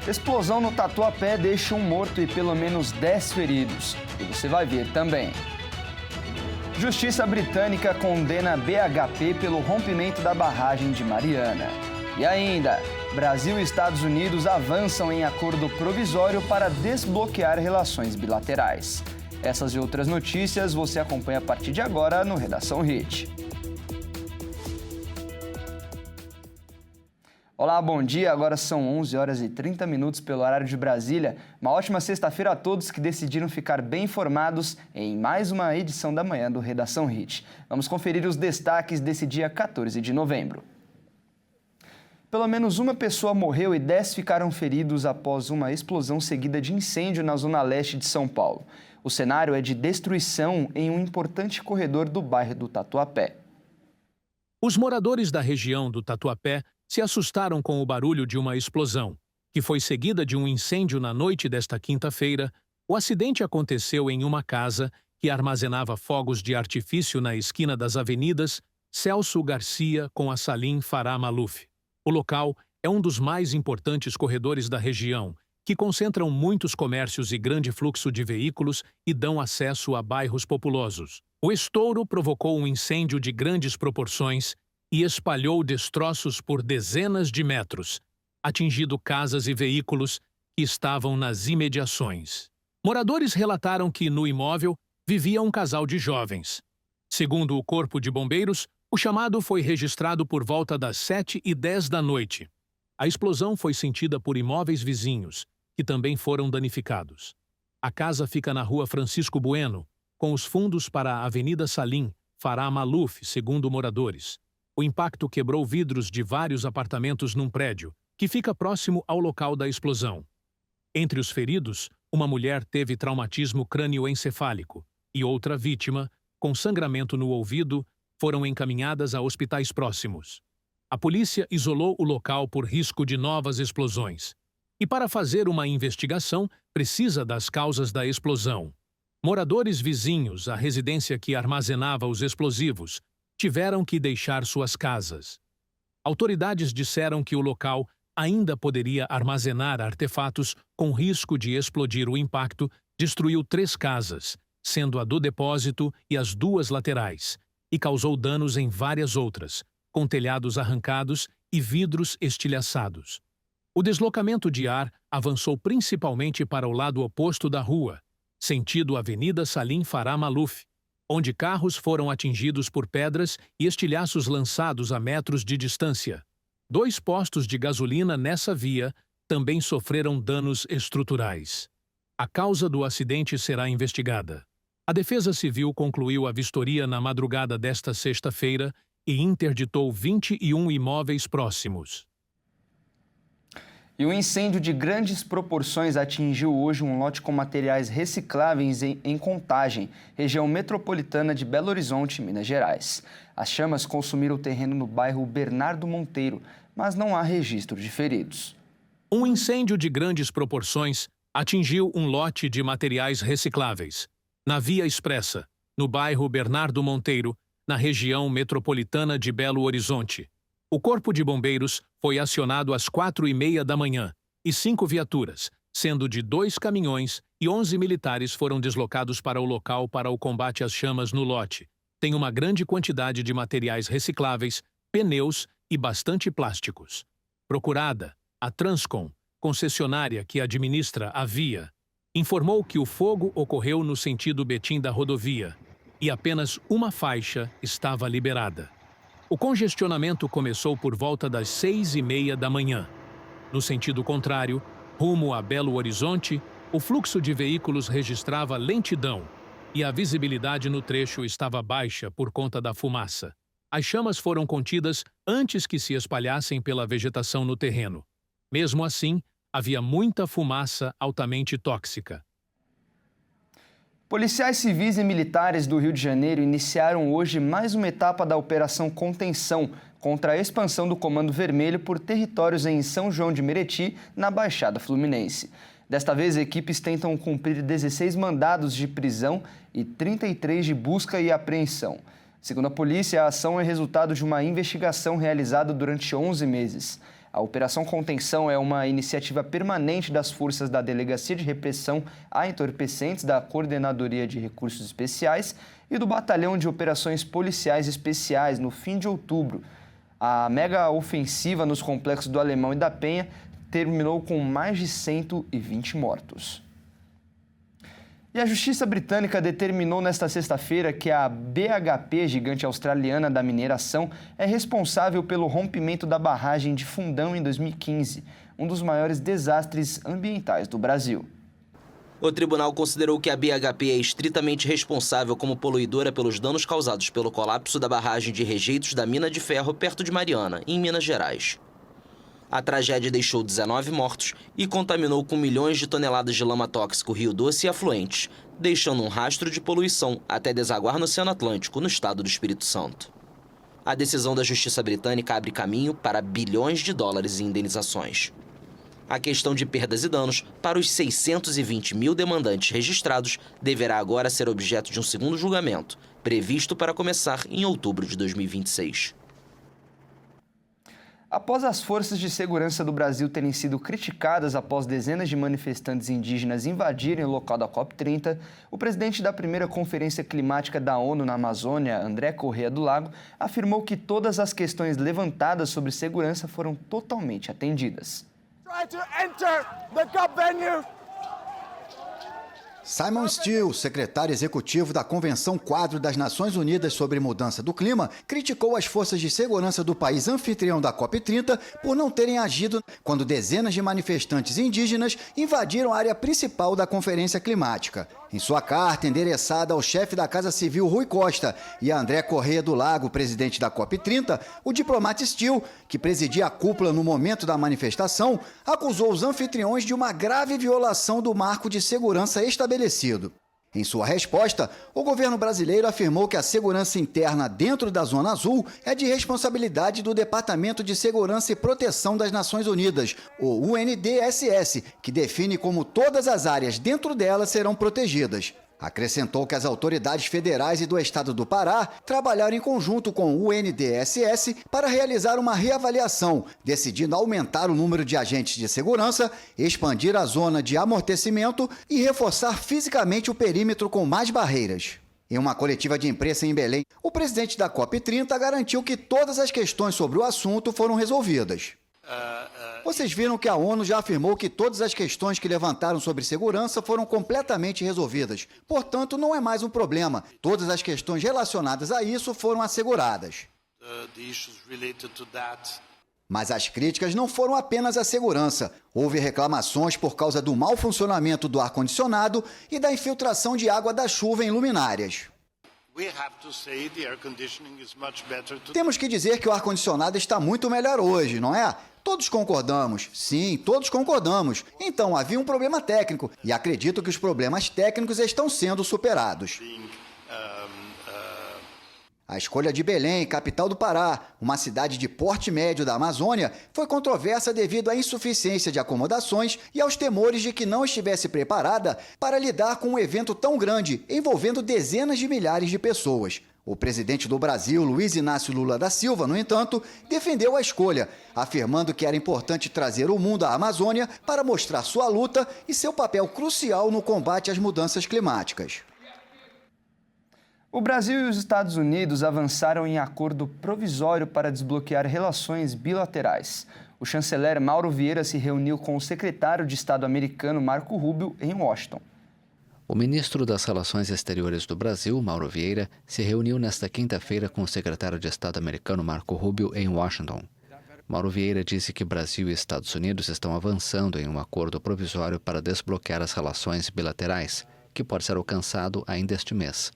Explosão no Tatuapé deixa um morto e pelo menos 10 feridos. E você vai ver também. Justiça britânica condena BHP pelo rompimento da barragem de Mariana. E ainda, Brasil e Estados Unidos avançam em acordo provisório para desbloquear relações bilaterais. Essas e outras notícias você acompanha a partir de agora no Redação Hit. Olá, bom dia. Agora são 11 horas e 30 minutos pelo horário de Brasília. Uma ótima sexta-feira a todos que decidiram ficar bem informados em mais uma edição da manhã do Redação Hit. Vamos conferir os destaques desse dia 14 de novembro. Pelo menos uma pessoa morreu e 10 ficaram feridos após uma explosão seguida de incêndio na zona leste de São Paulo. O cenário é de destruição em um importante corredor do bairro do Tatuapé. Os moradores da região do Tatuapé se assustaram com o barulho de uma explosão, que foi seguida de um incêndio na noite desta quinta-feira. O acidente aconteceu em uma casa que armazenava fogos de artifício na esquina das avenidas Celso Garcia com a Salim Farah Maluf. O local é um dos mais importantes corredores da região, que concentram muitos comércios e grande fluxo de veículos e dão acesso a bairros populosos. O estouro provocou um incêndio de grandes proporções e espalhou destroços por dezenas de metros, atingindo casas e veículos que estavam nas imediações. Moradores relataram que, no imóvel, vivia um casal de jovens. Segundo o Corpo de Bombeiros, o chamado foi registrado por volta das 7h10 da noite. A explosão foi sentida por imóveis vizinhos, que também foram danificados. A casa fica na rua Francisco Bueno, com os fundos para a Avenida Salim Farah Maluf, segundo moradores. O impacto quebrou vidros de vários apartamentos num prédio, que fica próximo ao local da explosão. Entre os feridos, uma mulher teve traumatismo crânioencefálico e outra vítima, com sangramento no ouvido, foram encaminhadas a hospitais próximos. A polícia isolou o local por risco de novas explosões. E para fazer uma investigação, precisa das causas da explosão. Moradores vizinhos à residência que armazenava os explosivos tiveram que deixar suas casas. Autoridades disseram que o local ainda poderia armazenar artefatos com risco de explodir. O impacto destruiu 3 casas, sendo a do depósito e as 2 laterais, e causou danos em várias outras, com telhados arrancados e vidros estilhaçados. O deslocamento de ar avançou principalmente para o lado oposto da rua, sentido Avenida Salim Farah Maluf, onde carros foram atingidos por pedras e estilhaços lançados a metros de distância. 2 postos de gasolina nessa via também sofreram danos estruturais. A causa do acidente será investigada. A Defesa Civil concluiu a vistoria na madrugada desta sexta-feira e interditou 21 imóveis próximos. E um incêndio de grandes proporções atingiu hoje um lote com materiais recicláveis em Contagem, região metropolitana de Belo Horizonte, Minas Gerais. As chamas consumiram o terreno no bairro Bernardo Monteiro, mas não há registro de feridos. Um incêndio de grandes proporções atingiu um lote de materiais recicláveis na Via Expressa, no bairro Bernardo Monteiro, na região metropolitana de Belo Horizonte. O Corpo de Bombeiros foi acionado às 4h30 da manhã e 5 viaturas, sendo de 2 caminhões e 11 militares foram deslocados para o local para o combate às chamas no lote. Tem uma grande quantidade de materiais recicláveis, pneus e bastante plásticos. Procurada, a Transcom, concessionária que administra a via, informou que o fogo ocorreu no sentido Betim da rodovia e apenas uma faixa estava liberada. O congestionamento começou por volta das 6h30 da manhã. No sentido contrário, rumo a Belo Horizonte, o fluxo de veículos registrava lentidão e a visibilidade no trecho estava baixa por conta da fumaça. As chamas foram contidas antes que se espalhassem pela vegetação no terreno. Mesmo assim, havia muita fumaça altamente tóxica. Policiais civis e militares do Rio de Janeiro iniciaram hoje mais uma etapa da Operação Contenção contra a expansão do Comando Vermelho por territórios em São João de Meriti, na Baixada Fluminense. Desta vez, equipes tentam cumprir 16 mandados de prisão e 33 de busca e apreensão. Segundo a polícia, a ação é resultado de uma investigação realizada durante 11 meses. A Operação Contenção é uma iniciativa permanente das forças da Delegacia de Repressão a Entorpecentes, da Coordenadoria de Recursos Especiais e do Batalhão de Operações Policiais Especiais no fim de outubro. A mega ofensiva nos complexos do Alemão e da Penha terminou com mais de 120 mortos. E a Justiça Britânica determinou nesta sexta-feira que a BHP, gigante australiana da mineração, é responsável pelo rompimento da barragem de Fundão em 2015, um dos maiores desastres ambientais do Brasil. O tribunal considerou que a BHP é estritamente responsável como poluidora pelos danos causados pelo colapso da barragem de rejeitos da mina de ferro perto de Mariana, em Minas Gerais. A tragédia deixou 19 mortos e contaminou com milhões de toneladas de lama tóxico Rio Doce e afluentes, deixando um rastro de poluição até desaguar no Oceano Atlântico, no estado do Espírito Santo. A decisão da Justiça Britânica abre caminho para bilhões de dólares em indenizações. A questão de perdas e danos para os 620 mil demandantes registrados deverá agora ser objeto de um segundo julgamento, previsto para começar em outubro de 2026. Após as forças de segurança do Brasil terem sido criticadas após dezenas de manifestantes indígenas invadirem o local da COP30, o presidente da primeira Conferência Climática da ONU na Amazônia, André Corrêa do Lago, afirmou que todas as questões levantadas sobre segurança foram totalmente atendidas. Simon Stiell, secretário executivo da Convenção Quadro das Nações Unidas sobre Mudança do Clima, criticou as forças de segurança do país anfitrião da COP30 por não terem agido quando dezenas de manifestantes indígenas invadiram a área principal da Conferência Climática. Em sua carta endereçada ao chefe da Casa Civil, Rui Costa, e a André Corrêa do Lago, presidente da COP30, o diplomata Stiell, que presidia a cúpula no momento da manifestação, acusou os anfitriões de uma grave violação do marco de segurança estabelecido. Em sua resposta, o governo brasileiro afirmou que a segurança interna dentro da Zona Azul é de responsabilidade do Departamento de Segurança e Proteção das Nações Unidas, o UNDSS, que define como todas as áreas dentro dela serão protegidas. Acrescentou que as autoridades federais e do estado do Pará trabalharam em conjunto com o UNDSS para realizar uma reavaliação, decidindo aumentar o número de agentes de segurança, expandir a zona de amortecimento e reforçar fisicamente o perímetro com mais barreiras. Em uma coletiva de imprensa em Belém, o presidente da COP30 garantiu que todas as questões sobre o assunto foram resolvidas. Vocês viram que a ONU já afirmou que todas as questões que levantaram sobre segurança foram completamente resolvidas. Portanto, não é mais um problema. Todas as questões relacionadas a isso foram asseguradas. Mas as críticas não foram apenas à segurança. Houve reclamações por causa do mau funcionamento do ar-condicionado e da infiltração de água da chuva em luminárias. Temos que dizer que o ar-condicionado está muito melhor hoje, não é? Todos concordamos. Sim, todos concordamos. Então, havia um problema técnico e acredito que os problemas técnicos estão sendo superados. A escolha de Belém, capital do Pará, uma cidade de porte médio da Amazônia, foi controversa devido à insuficiência de acomodações e aos temores de que não estivesse preparada para lidar com um evento tão grande, envolvendo dezenas de milhares de pessoas. O presidente do Brasil, Luiz Inácio Lula da Silva, no entanto, defendeu a escolha, afirmando que era importante trazer o mundo à Amazônia para mostrar sua luta e seu papel crucial no combate às mudanças climáticas. O Brasil e os Estados Unidos avançaram em acordo provisório para desbloquear relações bilaterais. O chanceler Mauro Vieira se reuniu com o secretário de Estado americano Marco Rubio em Washington. O ministro das Relações Exteriores do Brasil, Mauro Vieira, se reuniu nesta quinta-feira com o secretário de Estado americano Marco Rubio em Washington. Mauro Vieira disse que Brasil e Estados Unidos estão avançando em um acordo provisório para desbloquear as relações bilaterais, que pode ser alcançado ainda este mês.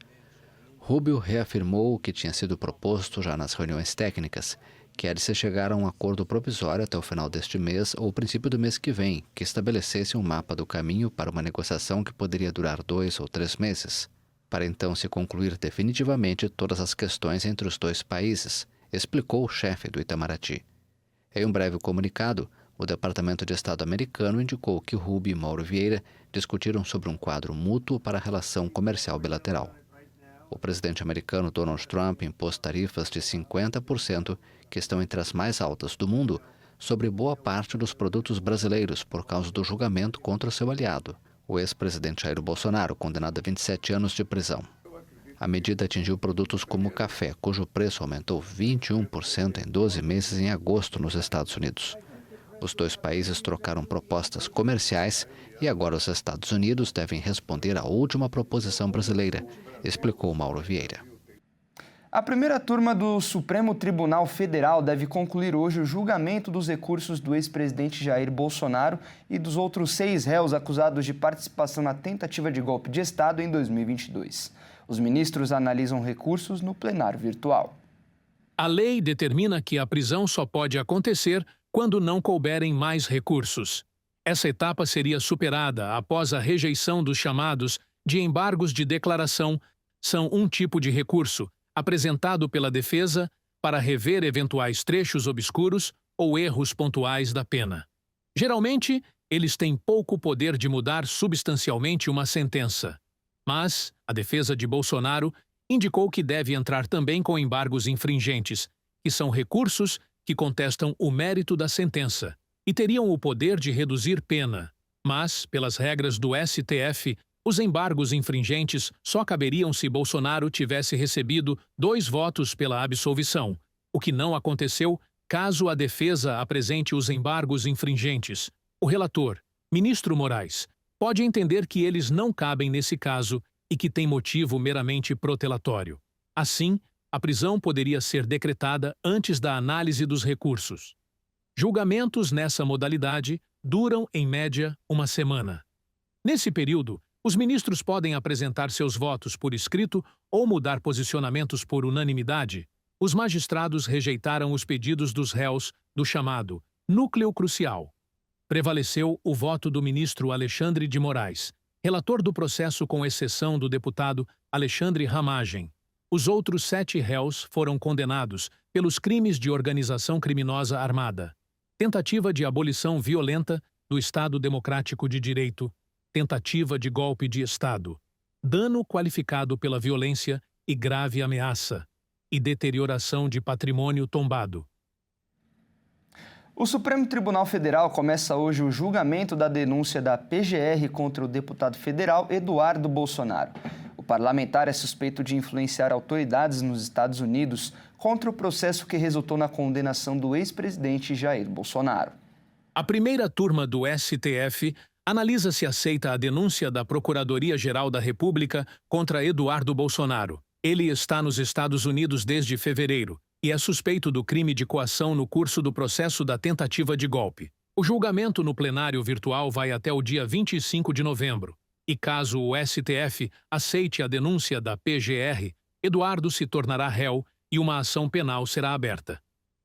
Rubio reafirmou o que tinha sido proposto já nas reuniões técnicas, que é de se chegar a um acordo provisório até o final deste mês ou princípio do mês que vem, que estabelecesse um mapa do caminho para uma negociação que poderia durar 2 ou 3 meses, para então se concluir definitivamente todas as questões entre os dois países, explicou o chefe do Itamaraty. Em um breve comunicado, o Departamento de Estado americano indicou que Rubio e Mauro Vieira discutiram sobre um quadro mútuo para a relação comercial bilateral. O presidente americano Donald Trump impôs tarifas de 50%, que estão entre as mais altas do mundo, sobre boa parte dos produtos brasileiros por causa do julgamento contra seu aliado, o ex-presidente Jair Bolsonaro, condenado a 27 anos de prisão. A medida atingiu produtos como café, cujo preço aumentou 21% em 12 meses em agosto nos Estados Unidos. Os dois países trocaram propostas comerciais e agora os Estados Unidos devem responder à última proposição brasileira, explicou Mauro Vieira. A primeira turma do Supremo Tribunal Federal deve concluir hoje o julgamento dos recursos do ex-presidente Jair Bolsonaro e dos outros 6 réus acusados de participação na tentativa de golpe de Estado em 2022. Os ministros analisam recursos no plenário virtual. A lei determina que a prisão só pode acontecer quando não couberem mais recursos. Essa etapa seria superada após a rejeição dos chamados de embargos de declaração. São um tipo de recurso apresentado pela defesa para rever eventuais trechos obscuros ou erros pontuais da pena. Geralmente, eles têm pouco poder de mudar substancialmente uma sentença. Mas a defesa de Bolsonaro indicou que deve entrar também com embargos infringentes, que são recursos que contestam o mérito da sentença e teriam o poder de reduzir pena. Mas, pelas regras do STF, os embargos infringentes só caberiam se Bolsonaro tivesse recebido 2 votos pela absolvição, o que não aconteceu caso a defesa apresente os embargos infringentes. O relator, ministro Moraes, pode entender que eles não cabem nesse caso e que tem motivo meramente protelatório. Assim, a prisão poderia ser decretada antes da análise dos recursos. Julgamentos nessa modalidade duram, em média, 1 semana. Nesse período, os ministros podem apresentar seus votos por escrito ou mudar posicionamentos por unanimidade. Os magistrados rejeitaram os pedidos dos réus do chamado núcleo crucial. Prevaleceu o voto do ministro Alexandre de Moraes, relator do processo com exceção do deputado Alexandre Ramagem. Os outros 7 réus foram condenados pelos crimes de organização criminosa armada, tentativa de abolição violenta do Estado Democrático de Direito, tentativa de golpe de Estado, dano qualificado pela violência e grave ameaça, e deterioração de patrimônio tombado. O Supremo Tribunal Federal começa hoje o julgamento da denúncia da PGR contra o deputado federal Eduardo Bolsonaro. O parlamentar é suspeito de influenciar autoridades nos Estados Unidos contra o processo que resultou na condenação do ex-presidente Jair Bolsonaro. A primeira turma do STF analisa se aceita a denúncia da Procuradoria-Geral da República contra Eduardo Bolsonaro. Ele está nos Estados Unidos desde fevereiro e é suspeito do crime de coação no curso do processo da tentativa de golpe. O julgamento no plenário virtual vai até o dia 25 de novembro. E caso o STF aceite a denúncia da PGR, Eduardo se tornará réu e uma ação penal será aberta.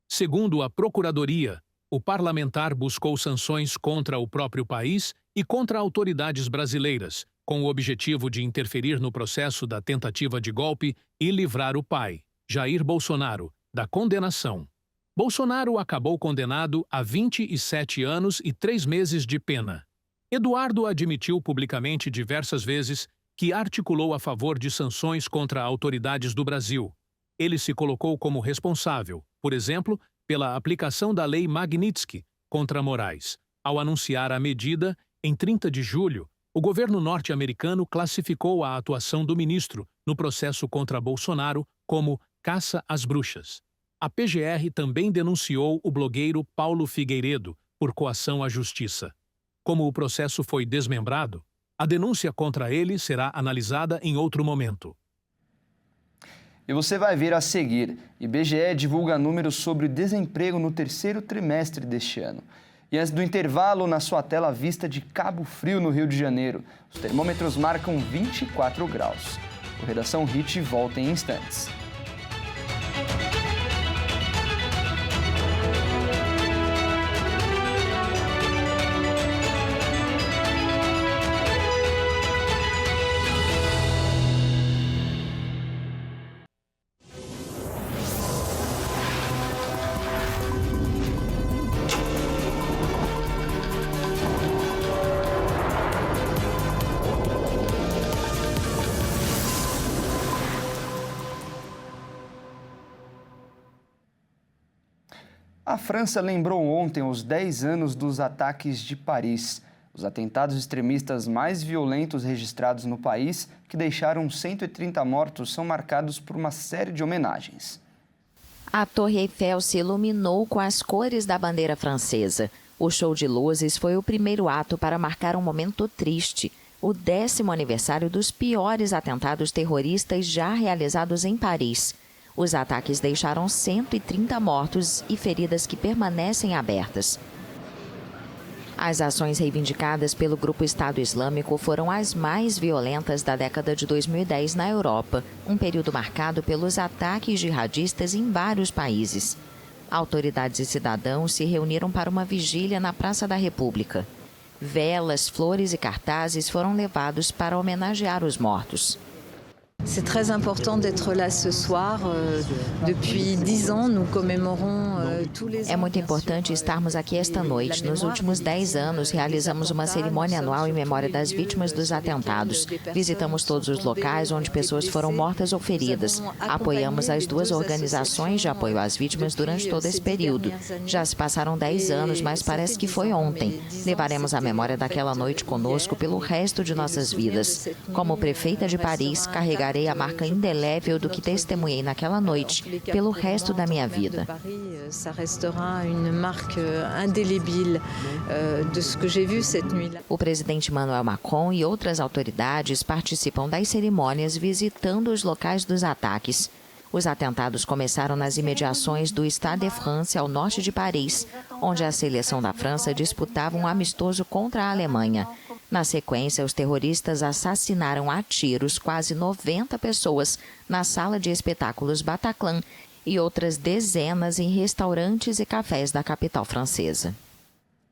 Segundo a Procuradoria, o parlamentar buscou sanções contra o próprio país e contra autoridades brasileiras, com o objetivo de interferir no processo da tentativa de golpe e livrar o pai, Jair Bolsonaro, da condenação. Bolsonaro acabou condenado a 27 anos e 3 meses de pena. Eduardo admitiu publicamente diversas vezes que articulou a favor de sanções contra autoridades do Brasil. Ele se colocou como responsável, por exemplo, pela aplicação da Lei Magnitsky contra Moraes. Ao anunciar a medida, em 30 de julho, o governo norte-americano classificou a atuação do ministro no processo contra Bolsonaro como caça às bruxas. A PGR também denunciou o blogueiro Paulo Figueiredo por coação à justiça. Como o processo foi desmembrado, a denúncia contra ele será analisada em outro momento. E você vai ver a seguir, IBGE divulga números sobre o desemprego no 3º trimestre deste ano. E antes do intervalo, na sua tela, a vista de Cabo Frio, no Rio de Janeiro. Os termômetros marcam 24 graus. O Redação Hit volta em instantes. A França lembrou ontem os 10 anos dos ataques de Paris. Os atentados extremistas mais violentos registrados no país, que deixaram 130 mortos, são marcados por uma série de homenagens. A Torre Eiffel se iluminou com as cores da bandeira francesa. O show de luzes foi o primeiro ato para marcar um momento triste, o 10º aniversário dos piores atentados terroristas já realizados em Paris. Os ataques deixaram 130 mortos e feridas que permanecem abertas. As ações reivindicadas pelo grupo Estado Islâmico foram as mais violentas da década de 2010 na Europa, um período marcado pelos ataques jihadistas em vários países. Autoridades e cidadãos se reuniram para uma vigília na Praça da República. Velas, flores e cartazes foram levados para homenagear os mortos. C'est très important d'être là ce soir. Depuis 10 ans, nous commémorons tous les ans. É muito importante estarmos aqui esta noite. Nos últimos 10 anos, realizamos uma cerimônia anual em memória das vítimas dos atentados. Visitamos todos os locais onde pessoas foram mortas ou feridas. Apoiamos as duas organizações de apoio às vítimas durante todo esse período. Já se passaram 10 anos, mas parece que foi ontem. Levaremos a memória daquela noite conosco pelo resto de nossas vidas. Como prefeita de Paris, carregarei a marca indelével do que testemunhei naquela noite pelo resto da minha vida. O presidente Emmanuel Macron e outras autoridades participam das cerimônias visitando os locais dos ataques. Os atentados começaram nas imediações do Stade de France, ao norte de Paris, onde a seleção da França disputava um amistoso contra a Alemanha. Na sequência, os terroristas assassinaram a tiros quase 90 pessoas na sala de espetáculos Bataclan e outras dezenas em restaurantes e cafés da capital francesa.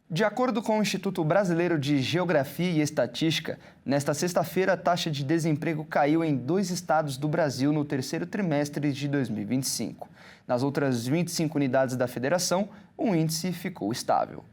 De acordo com o Instituto Brasileiro de Geografia e Estatística, nesta sexta-feira a taxa de desemprego caiu em 2 estados do Brasil no terceiro trimestre de 2025. Nas outras 25 unidades da federação, o índice ficou estável.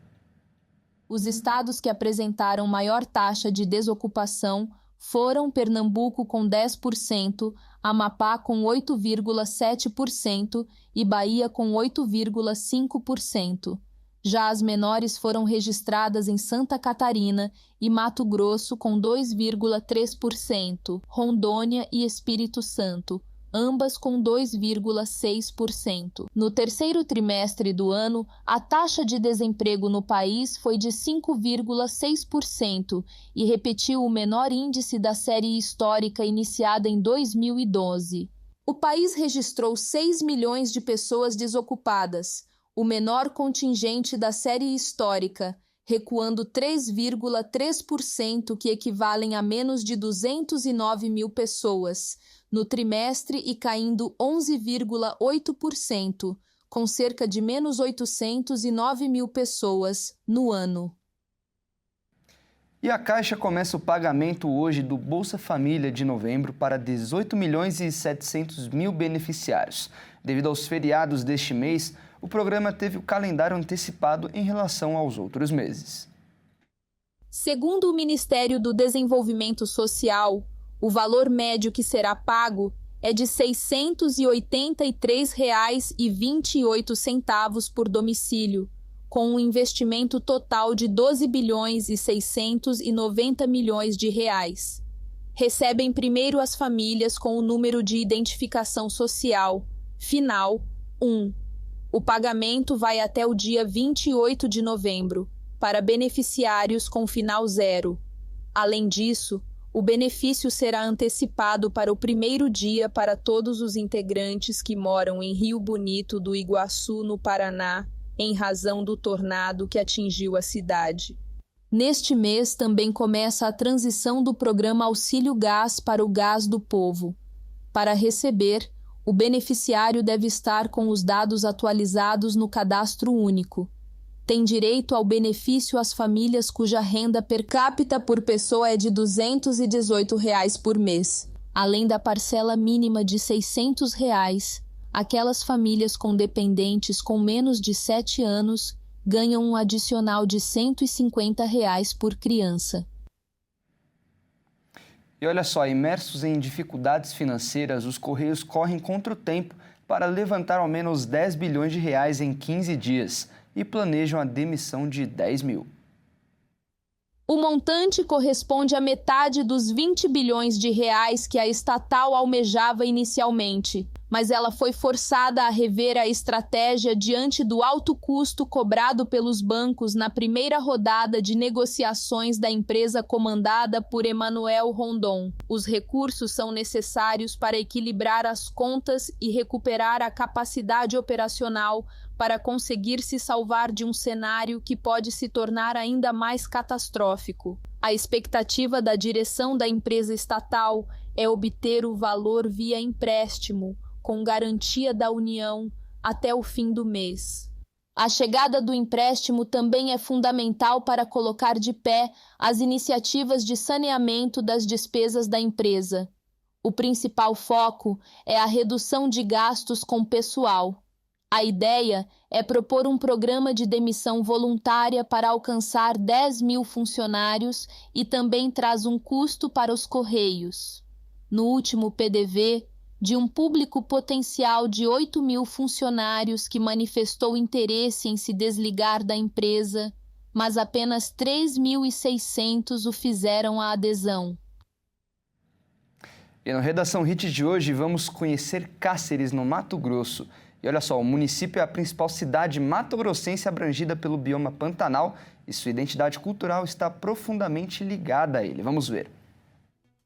Os estados que apresentaram maior taxa de desocupação foram Pernambuco com 10%, Amapá com 8,7% e Bahia com 8,5%. Já as menores foram registradas em Santa Catarina e Mato Grosso com 2,3%, Rondônia e Espírito Santo, ambas com 2,6%. No terceiro trimestre do ano, a taxa de desemprego no país foi de 5,6% e repetiu o menor índice da série histórica iniciada em 2012. O país registrou 6 milhões de pessoas desocupadas, o menor contingente da série histórica, recuando 3,3%, que equivalem a menos de 209 mil pessoas, no trimestre e caindo 11,8%, com cerca de menos 809 mil pessoas no ano. E a Caixa começa o pagamento hoje do Bolsa Família de novembro para 18 milhões e 700 mil beneficiários. Devido aos feriados deste mês, o programa teve o calendário antecipado em relação aos outros meses. Segundo o Ministério do Desenvolvimento Social, o valor médio que será pago é de R$ 683,28 por domicílio, com um investimento total de 12 bilhões e 690 milhões de reais. Recebem primeiro as famílias com o número de identificação social, final 1. O pagamento vai até o dia 28 de novembro, para beneficiários com final 0. Além disso, o benefício será antecipado para o primeiro dia para todos os integrantes que moram em Rio Bonito do Iguaçu, no Paraná, em razão do tornado que atingiu a cidade. Neste mês também começa a transição do programa Auxílio Gás para o Gás do Povo. Para receber, o beneficiário deve estar com os dados atualizados no Cadastro Único. Tem direito ao benefício as famílias cuja renda per capita por pessoa é de R$ 218 por mês. Além da parcela mínima de R$ 600, aquelas famílias com dependentes com menos de 7 anos ganham um adicional de R$ 150 por criança. E olha só, imersos em dificuldades financeiras, os Correios correm contra o tempo para levantar ao menos 10 bilhões de reais em 15 dias e planejam a demissão de 10 mil. O montante corresponde à metade dos 20 bilhões de reais que a estatal almejava inicialmente, mas ela foi forçada a rever a estratégia diante do alto custo cobrado pelos bancos na primeira rodada de negociações da empresa comandada por Emmanuel Rondon. Os recursos são necessários para equilibrar as contas e recuperar a capacidade operacional para conseguir se salvar de um cenário que pode se tornar ainda mais catastrófico. A expectativa da direção da empresa estatal é obter o valor via empréstimo, com garantia da União, até o fim do mês. A chegada do empréstimo também é fundamental para colocar de pé as iniciativas de saneamento das despesas da empresa. O principal foco é a redução de gastos com pessoal. A ideia é propor um programa de demissão voluntária para alcançar 10 mil funcionários e também traz um custo para os Correios. No último PDV, de um público potencial de 8 mil funcionários que manifestou interesse em se desligar da empresa, mas apenas 3.600 o fizeram a adesão. E no Redação Hit de hoje vamos conhecer Cáceres, no Mato Grosso. E olha só, o município é a principal cidade mato-grossense abrangida pelo bioma Pantanal e sua identidade cultural está profundamente ligada a ele. Vamos ver.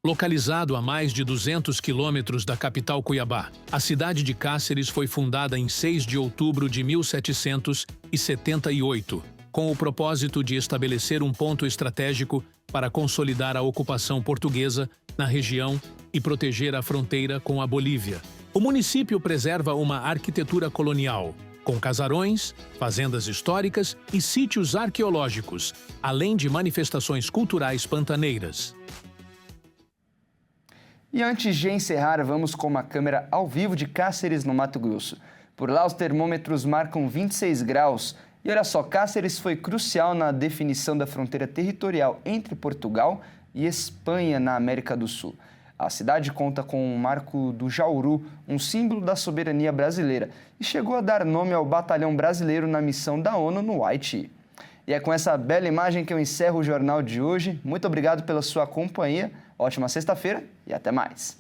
Localizado a mais de 200 quilômetros da capital Cuiabá, a cidade de Cáceres foi fundada em 6 de outubro de 1778, com o propósito de estabelecer um ponto estratégico para consolidar a ocupação portuguesa na região e proteger a fronteira com a Bolívia. O município preserva uma arquitetura colonial, com casarões, fazendas históricas e sítios arqueológicos, além de manifestações culturais pantaneiras. E antes de encerrar, vamos com uma câmera ao vivo de Cáceres, no Mato Grosso. Por lá, os termômetros marcam 26 graus. E olha só, Cáceres foi crucial na definição da fronteira territorial entre Portugal e Espanha, na América do Sul. A cidade conta com o Marco do Jauru, um símbolo da soberania brasileira, e chegou a dar nome ao batalhão brasileiro na missão da ONU no Haiti. E é com essa bela imagem que eu encerro o jornal de hoje. Muito obrigado pela sua companhia, ótima sexta-feira e até mais.